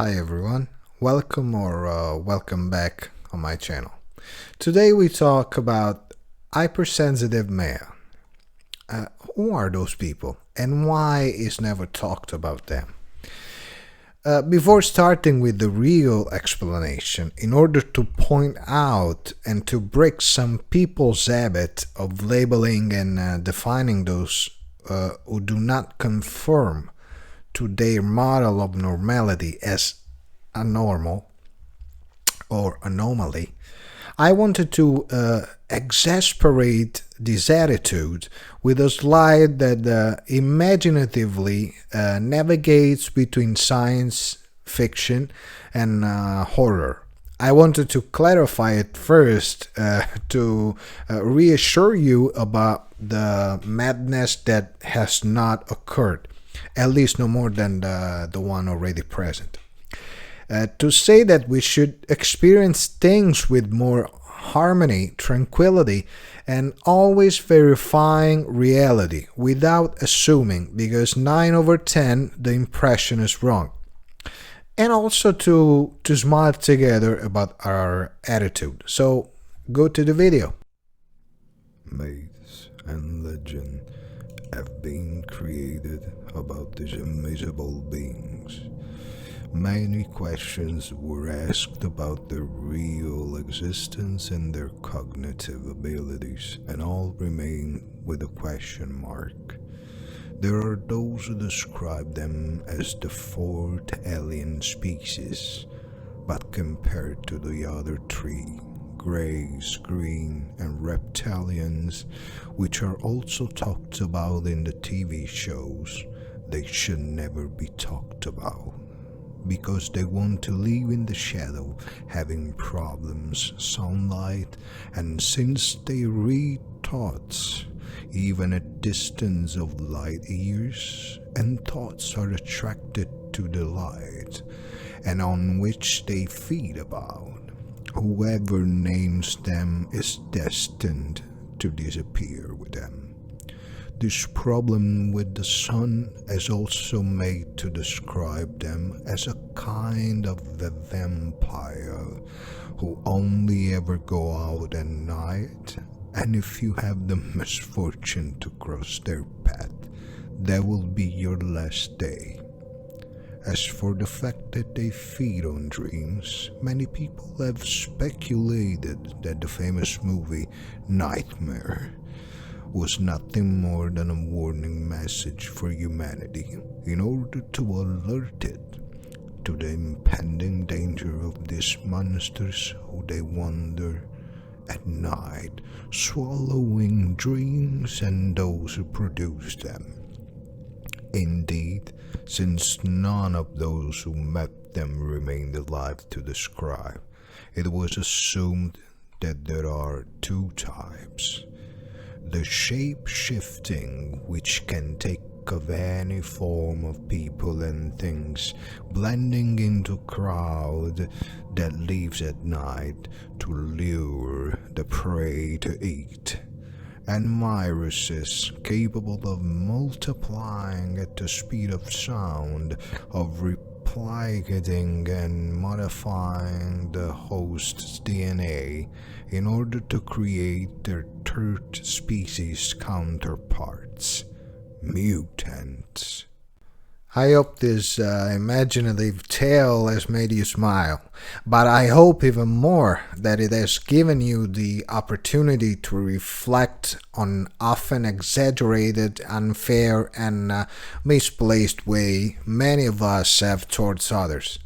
Hi everyone, welcome back on my channel. Today we talk about hypersensitive male. Who are those people and why is never talked about them? Before starting with the real explanation, in order to point out and to break some people's habit of labeling and defining those who do not conform to their model of normality as anormal or anomaly, I wanted to exasperate this attitude with a slide that imaginatively navigates between science fiction and horror. I wanted to clarify it first to reassure you about the madness that has not occurred, at least no more than the one already present. To say that we should experience things with more harmony, tranquility, and always verifying reality without assuming, because 9 over 10 the impression is wrong. And also to smile together about our attitude. So go to the video. Myths and legend have been created about these invisible beings. Many questions were asked about their real existence and their cognitive abilities, and all remain with a question mark. There are those who describe them as the fourth alien species, but compared to the other three, greys, green, and reptilians, which are also talked about in the TV shows, they should never be talked about, because they want to live in the shadow, having problems, sunlight, and since they read thoughts, even at distance of light years, and thoughts are attracted to the light, and on which they feed about, whoever names them is destined to disappear with them. This problem with the sun is also made to describe them as a kind of a vampire who only ever go out at night, and if you have the misfortune to cross their path, that will be your last day. As for the fact that they feed on dreams, many people have speculated that the famous movie Nightmare was nothing more than a warning message for humanity in order to alert it to the impending danger of these monsters who they wander at night, swallowing dreams and those who produce them. Indeed, since none of those who met them remained alive to describe, it was assumed that there are two types: the shape-shifting, which can take of any form of people and things, blending into crowd that lives at night to lure the prey to eat, and viruses capable of multiplying at the speed of sound, of replicating and modifying the host's DNA in order to create their third species counterparts, mutants. I hope this imaginative tale has made you smile, but I hope even more that it has given you the opportunity to reflect on often exaggerated, unfair, and misplaced way many of us have towards others.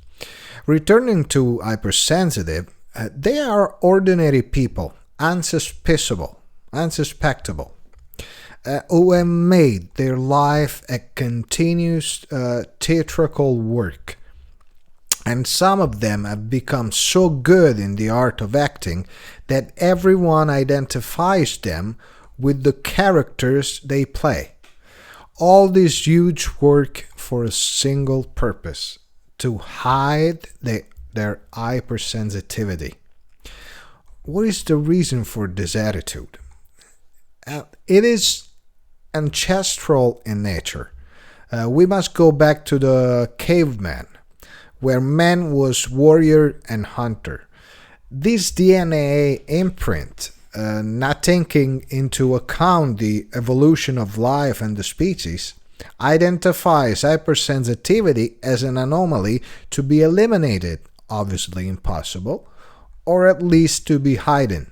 Returning to hypersensitive, they are ordinary people, unsuspiciable, unsuspectable, who have made their life a continuous theatrical work. And some of them have become so good in the art of acting that everyone identifies them with the characters they play. All this huge work for a single purpose: to hide their hypersensitivity. What is the reason for this attitude? It is ancestral in nature. We must go back to the caveman, where man was warrior and hunter. This DNA imprint, not taking into account the evolution of life and the species, identifies hypersensitivity as an anomaly to be eliminated, obviously impossible, or at least to be hidden.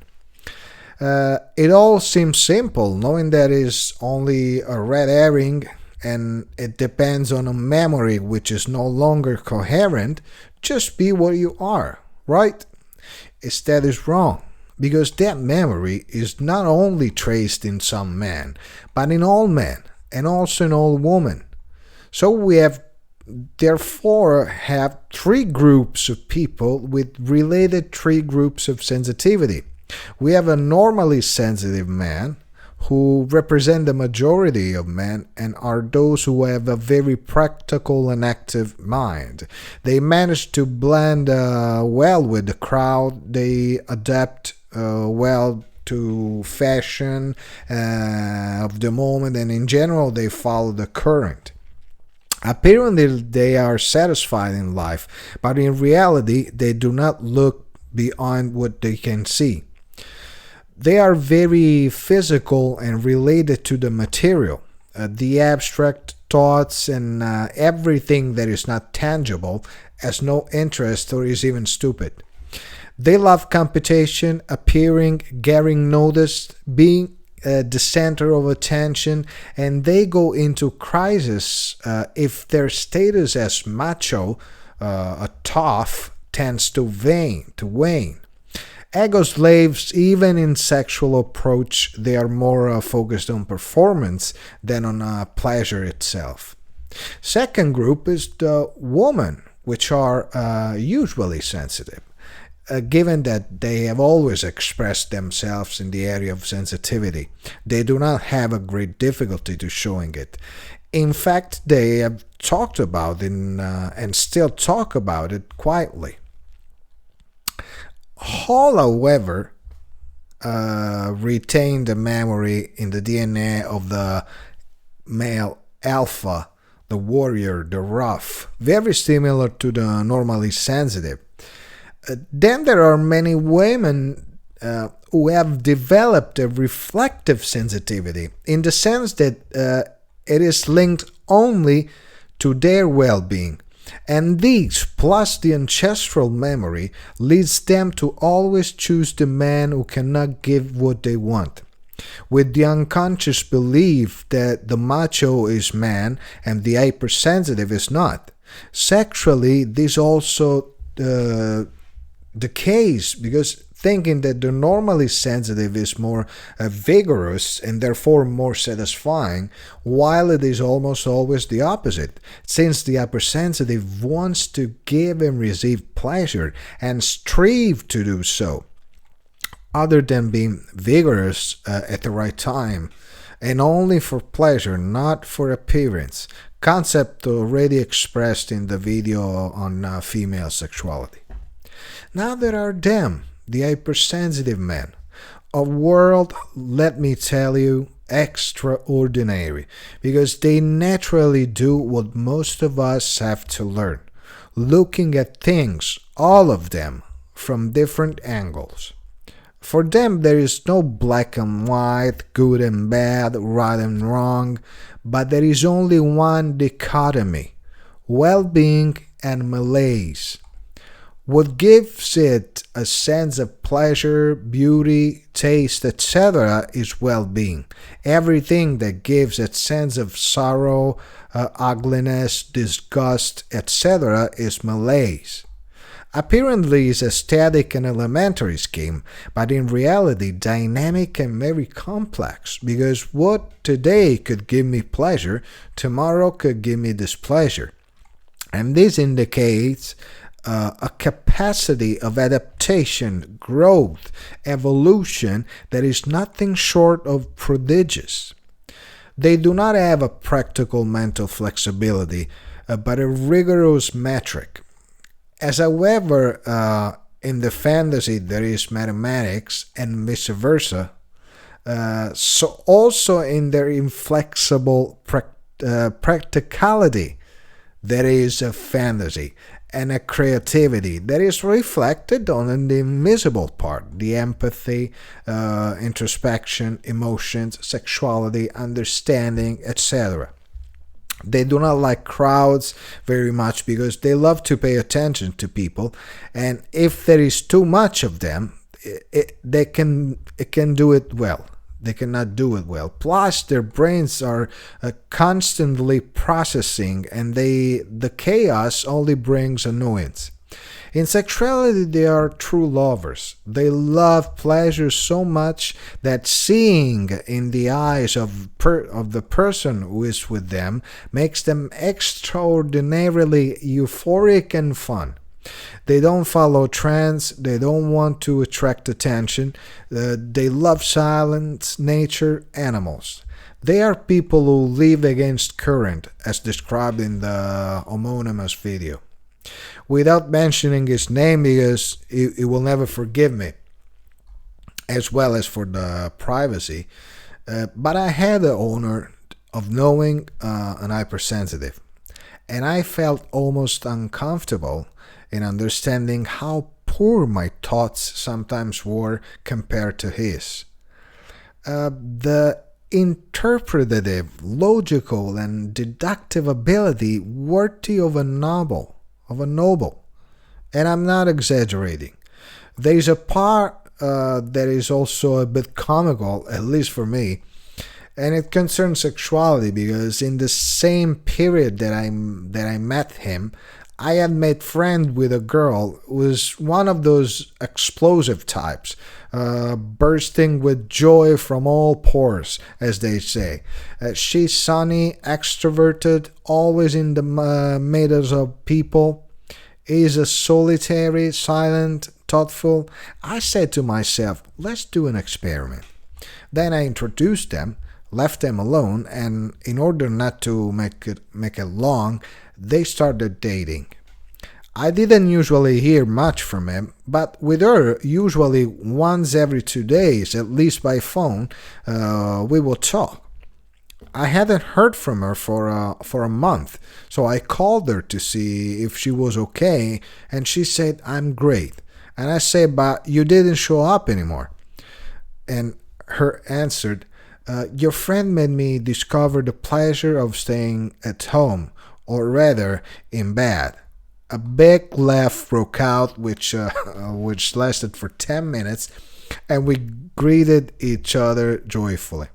It all seems simple, knowing that it's only a red herring and it depends on a memory which is no longer coherent. Just be what you are, right? Instead, is wrong, because that memory is not only traced in some men, but in all men and also in all women. So we have therefore have three groups of people with related three groups of sensitivity. We have a normally sensitive man, who represent the majority of men and are those who have a very practical and active mind. They manage to blend well with the crowd, they adapt well to fashion of the moment, and in general they follow the current. Apparently they are satisfied in life, but in reality they do not look beyond what they can see. They are very physical and related to the material, the abstract thoughts, and everything that is not tangible has no interest or is even stupid. They love competition, appearing, getting noticed, being the center of attention, and they go into crisis if their status as macho, a tough, tends to wane. Ego slaves, even in sexual approach, they are more focused on performance than on pleasure itself. Second group is the women, which are usually sensitive, given that they have always expressed themselves in the area of sensitivity. They do not have a great difficulty to showing it. In fact, they have talked about it and still talk about it quietly. Hall, however, retained the memory in the DNA of the male alpha, the warrior, the rough, very similar to the normally sensitive. Then there are many women who have developed a reflective sensitivity in the sense that it is linked only to their well being. And these, plus the ancestral memory, leads them to always choose the man who cannot give what they want, with the unconscious belief that the macho is man and the hypersensitive is not. Sexually, this also the case, because thinking that the normally sensitive is more vigorous and therefore more satisfying, while it is almost always the opposite, since the hypersensitive wants to give and receive pleasure and strive to do so, other than being vigorous at the right time, and only for pleasure, not for appearance. Concept already expressed in the video on female sexuality. Now there are them, the hypersensitive men. A world, let me tell you, extraordinary, because they naturally do what most of us have to learn, looking at things, all of them, from different angles. For them there is no black and white, good and bad, right and wrong, but there is only one dichotomy, well-being and malaise. What gives it a sense of pleasure, beauty, taste, etc. is well-being. Everything that gives a sense of sorrow, ugliness, disgust, etc. is malaise. Apparently is a static and elementary scheme, but in reality dynamic and very complex, because what today could give me pleasure, tomorrow could give me displeasure. And this indicates a capacity of adaptation, growth, evolution that is nothing short of prodigious. They do not have a practical mental flexibility, but a rigorous metric. As however, in the fantasy there is mathematics and vice versa, so also in their inflexible practicality There is a fantasy and a creativity that is reflected on the invisible part, the empathy, introspection, emotions, sexuality, understanding, etc. They do not like crowds very much because they love to pay attention to people, and if there is too much of them, it can do it well. They cannot do it well. Plus, their brains are constantly processing, and the chaos only brings annoyance. In sexuality, they are true lovers. They love pleasure so much that seeing in the eyes of the person who is with them makes them extraordinarily euphoric and fun. They don't follow trends, they don't want to attract attention, they love silence, nature, animals. They are people who live against current, as described in the homonymous video. Without mentioning his name because he will never forgive me, as well as for the privacy. But I had the honor of knowing an hypersensitive, and I felt almost uncomfortable in understanding how poor my thoughts sometimes were compared to his. The interpretative, logical, and deductive ability worthy of a noble, and I'm not exaggerating. There is a part that is also a bit comical, at least for me, and it concerns sexuality because in the same period that I met him, I had made friend with a girl who was one of those explosive types, bursting with joy from all pores, as they say. She's sunny, extroverted, always in the midst of people. Is a solitary, silent, thoughtful. I said to myself, let's do an experiment. Then I introduced them, left them alone, and in order not to make it long, they started dating. I didn't usually hear much from him, but with her, usually once every 2 days, at least by phone, we would talk. I hadn't heard from her for a month, so I called her to see if she was okay, and she said, I'm great. And I said, but you didn't show up anymore. And her answered, your friend made me discover the pleasure of staying at home, or rather, in bed. A big laugh broke out, which lasted for 10 minutes, and we greeted each other joyfully.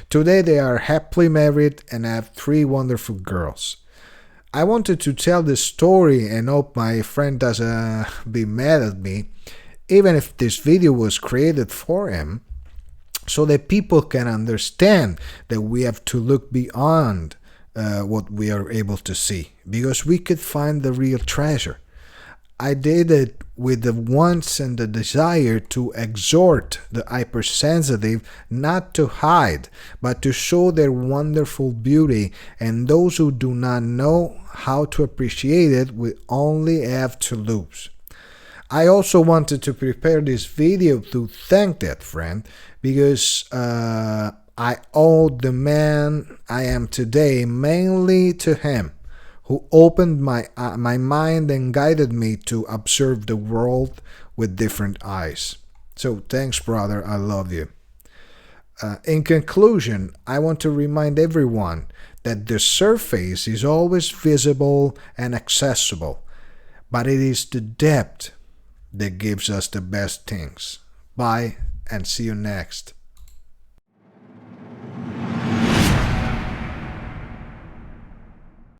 Today they are happily married and have 3 wonderful girls. I wanted to tell this story and hope my friend doesn't be mad at me, even if this video was created for him, so that people can understand that we have to look beyond what we are able to see, because we could find the real treasure. I did it with the wants and the desire to exhort the hypersensitive not to hide, but to show their wonderful beauty, and those who do not know how to appreciate it will only have to lose. I also wanted to prepare this video to thank that friend because I owe the man I am today mainly to him, who opened my mind and guided me to observe the world with different eyes. So thanks, brother. I love you. In conclusion, I want to remind everyone that the surface is always visible and accessible, but it is the depth that gives us the best things. Bye, and see you next.